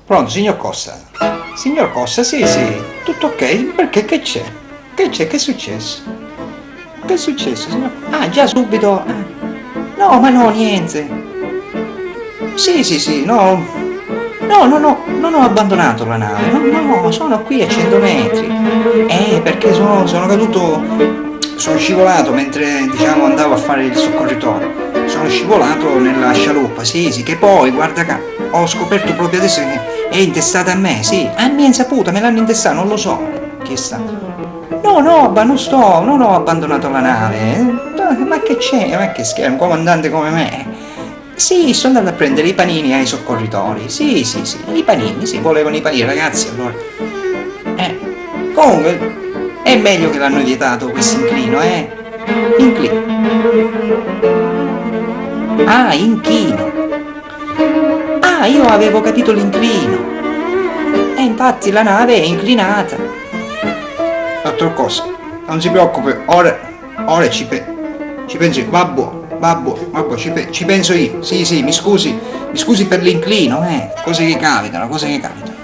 Pronto, signor Cossa? Signor Cossa, sì, sì, tutto ok? Perché che c'è? Che c'è? Che è successo? Che è successo, signor? Ah, già subito? No, ma no, niente. Sì, sì, sì, no. No, no, no, non ho abbandonato la nave, no, no, sono qui a 100 metri. Perché sono caduto, sono scivolato mentre, diciamo, andavo a fare il soccorritore. Sono scivolato nella scialuppa, sì, sì, che poi, guarda qua, ho scoperto proprio adesso che è intestata a me, sì, a mia insaputa, me l'hanno intestata, non lo so chi è stato. No, no, ma non ho abbandonato la nave. Ma che c'è? Ma che scherzo, un comandante come me. Sì, sono andato a prendere i panini ai soccorritori. Sì, sì, sì, i panini, sì, volevano i panini, ragazzi, allora. Comunque, è meglio che l'hanno vietato questo inclino, eh? Inclino. Ah, inchino. Ah, io avevo capito l'inclino. E infatti la nave è inclinata. Dottor Cosa, non si preoccupi, ora ci penso io. Babbo, ci penso io. Sì, sì, mi scusi per l'inclino, cose che capitano, cose che capitano.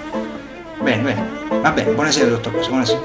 Bene, bene, va bene, buonasera dottor Cosa, buonasera.